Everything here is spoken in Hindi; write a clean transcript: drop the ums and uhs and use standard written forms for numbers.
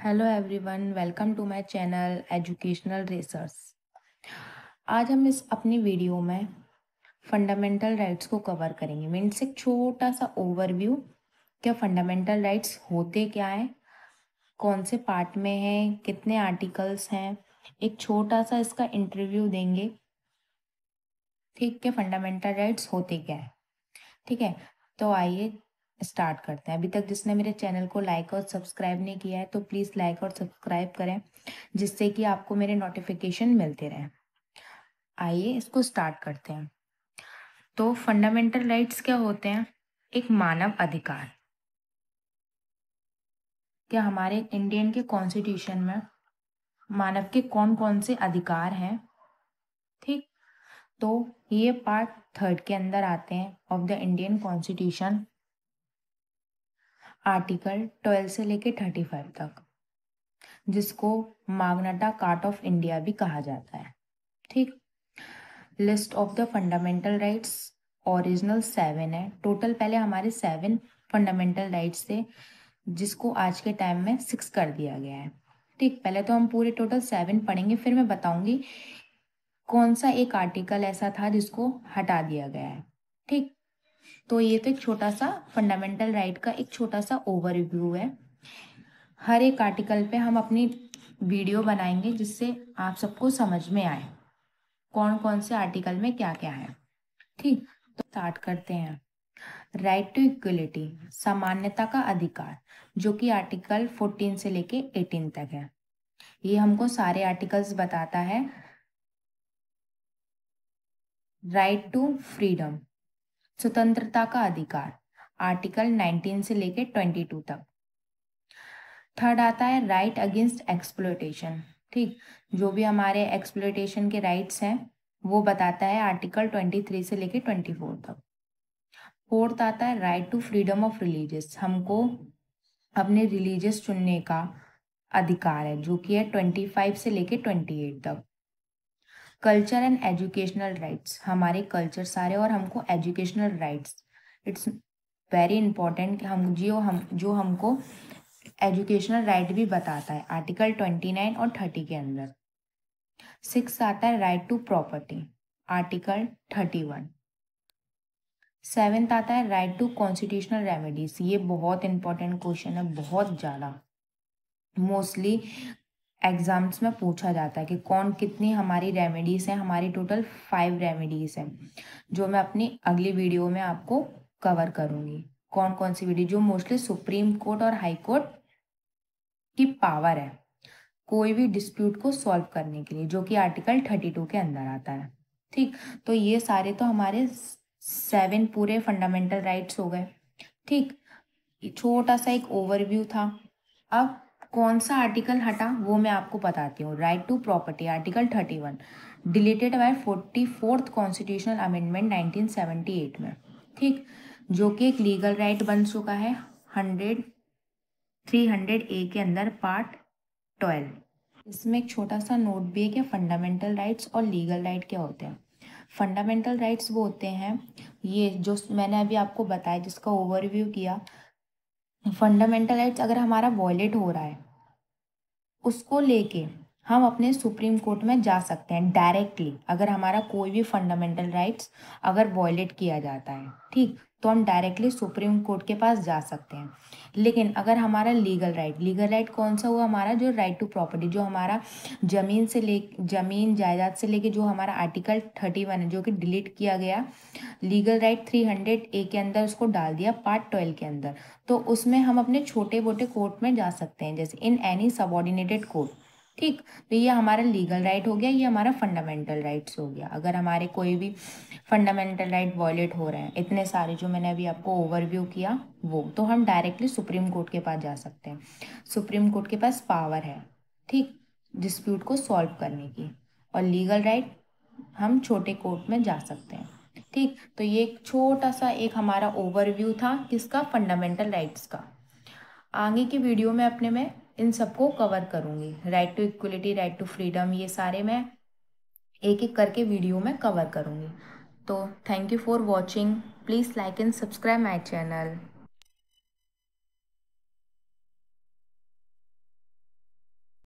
Hello everyone, welcome to my channel educational racers. आज हम इस अपनी वीडियो में फंडामेंटल राइट्स को कवर करेंगे। मीन्स एक छोटा सा ओवरव्यू, क्या फंडामेंटल राइट्स होते क्या हैं, कौन से पार्ट में हैं, कितने आर्टिकल्स हैं, एक छोटा सा इसका इंटरव्यू देंगे। ठीक है, फंडामेंटल राइट्स होते क्या है। ठीक है, तो आइए स्टार्ट करते हैं। अभी तक जिसने मेरे चैनल को लाइक और सब्सक्राइब नहीं किया है तो प्लीज़ लाइक और सब्सक्राइब करें, जिससे कि आपको मेरे नोटिफिकेशन मिलते रहें। आइए इसको स्टार्ट करते हैं। तो फंडामेंटल राइट्स क्या होते हैं? एक मानव अधिकार। क्या हमारे इंडियन के कॉन्स्टिट्यूशन में मानव के कौन कौन से अधिकार हैं? ठीक, तो ये पार्ट थर्ड के अंदर आते हैं of the Indian constitution, article 12 से लेके 35 तक, जिसको माग्नाटा कार्टा ऑफ इंडिया भी कहा जाता है। ठीक, list of the fundamental rights original 7 है टोटल। पहले हमारे 7 फंडामेंटल राइट्स थे, जिसको आज के टाइम में 6 कर दिया गया है। ठीक, पहले तो हम पूरे टोटल 7 पढ़ेंगे, फिर मैं बताऊंगी कौन सा एक आर्टिकल ऐसा था जिसको हटा दिया गया है। ठीक, तो ये तो एक छोटा सा फंडामेंटल राइट का एक छोटा सा ओवरव्यू है। हर एक आर्टिकल पे हम अपनी वीडियो बनाएंगे, जिससे आप सबको समझ में आए कौन कौन से आर्टिकल में क्या क्या है। ठीक, तो स्टार्ट करते हैं। राइट टू इक्वलिटी, समानता का अधिकार, जो कि आर्टिकल 14 से लेके 18 तक है। ये हमको सारे आर्टिकल्स बताता है। राइट टू फ्रीडम, स्वतंत्रता का अधिकार, आर्टिकल 19 से लेके 22 तक। थर्ड आता है राइट अगेंस्ट एक्सप्लॉयटेशन। ठीक, जो भी हमारे एक्सप्लॉयटेशन के राइट्स हैं वो बताता है आर्टिकल 23 से लेके 24 तक। फोर्थ आता है right to freedom of religious, हमको अपने रिलीजियस चुनने का अधिकार है, जो कि है 25 से लेके 28 तक। कल्चर एंड एजुकेशनल राइट्स, हमारे कल्चर सारे और हमको educational rights, it's very important कि जो हमको एजुकेशनल राइट भी बताता है आर्टिकल 29 और 30 के अंदर। 6 आता है right to property, article 31। 7th आता है राइट टू कॉन्स्टिट्यूशनल रेमेडीज। ये बहुत इंपॉर्टेंट क्वेश्चन है, बहुत ज़्यादा मोस्टली एग्जाम्स में पूछा जाता है कि कौन कितनी हमारी रेमेडीज हैं। हमारी टोटल 5 रेमेडीज हैं, जो मैं अपनी अगली वीडियो में आपको कवर करूँगी। कौन कौन सी वीडियो, जो मोस्टली सुप्रीम कोर्ट और हाई कोर्ट की पावर है कोई भी डिस्प्यूट को सॉल्व करने के लिए, जो कि आर्टिकल 32 के अंदर आता है। ठीक, तो ये सारे तो हमारे 7 पूरे फंडामेंटल राइट्स हो गए। ठीक, छोटा सा एक ओवरव्यू था। अब कौन सा आर्टिकल हटा वो मैं आपको बताती हूँ। Right to property, article 31 deleted by 44th constitutional amendment 1978 में। ठीक, जो कि एक लीगल राइट बन चुका है 300A के अंदर पार्ट 12। इसमें एक छोटा सा नोट भी है कि फंडामेंटल राइट्स और लीगल राइट क्या होते हैं। फंडामेंटल राइट्स वो होते हैं, ये जो मैंने अभी आपको बताया, जिसका ओवरव्यू किया। फंडामेंटल राइट्स अगर हमारा वॉयलेट हो रहा है, उसको लेके हम अपने सुप्रीम कोर्ट में जा सकते हैं डायरेक्टली। अगर हमारा कोई भी फंडामेंटल राइट्स अगर वॉयलेट किया जाता है, ठीक, तो हम डायरेक्टली सुप्रीम कोर्ट के पास जा सकते हैं। लेकिन अगर हमारा लीगल राइट कौन सा हुआ, हमारा जो राइट टू प्रॉपर्टी, जो हमारा जमीन जायदाद से लेके जो हमारा आर्टिकल 31 है, जो कि डिलीट किया गया, लीगल राइट 300A के अंदर उसको डाल दिया पार्ट 12 के अंदर। तो उसमें हम अपने छोटे मोटे कोर्ट में जा सकते हैं, जैसे इन एनी सबऑर्डिनेटेड कोर्ट। ठीक, तो ये हमारा लीगल राइट हो गया, ये हमारा फंडामेंटल राइट्स हो गया। अगर हमारे कोई भी फंडामेंटल राइट वॉयलेट हो रहे हैं, इतने सारे जो मैंने अभी आपको ओवरव्यू किया, वो तो हम डायरेक्टली सुप्रीम कोर्ट के पास जा सकते हैं। सुप्रीम कोर्ट के पास पावर है, ठीक, डिस्प्यूट को सॉल्व करने की। और लीगल राइट हम छोटे कोर्ट में जा सकते हैं। ठीक, तो ये एक छोटा सा एक हमारा ओवरव्यू था किसका, फंडामेंटल राइट्स का। आगे की वीडियो में अपने में इन सबको कवर करूँगी। Right to equality, right to freedom, ये सारे मैं एक एक करके वीडियो में कवर करूँगी। तो thank you for watching, please like and subscribe my channel.